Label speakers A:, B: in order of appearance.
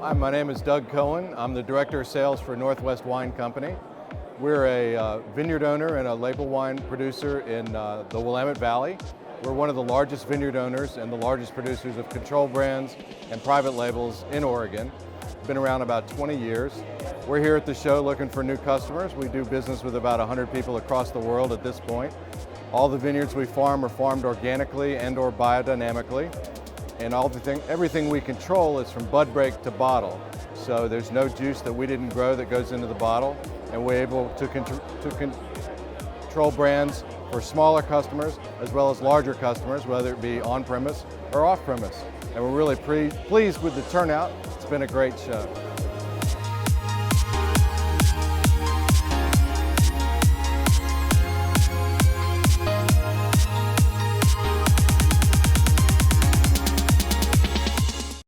A: Hi, my name is Doug Cohen. I'm the Director of Sales for Northwest Wine Company. We're a vineyard owner and a label wine producer in the Willamette Valley. We're one of the largest vineyard owners and the largest producers of control brands and private labels in Oregon. Been around about 20 years. We're here at the show looking for new customers. We do business with about 100 people across the world at this point. All the vineyards we farm are farmed organically and or biodynamically. And everything we control is from bud break to bottle. So there's no juice that we didn't grow that goes into the bottle. And we're able to control brands for smaller customers as well as larger customers, whether it be on-premise or off-premise. And we're really pleased with the turnout. It's been a great show.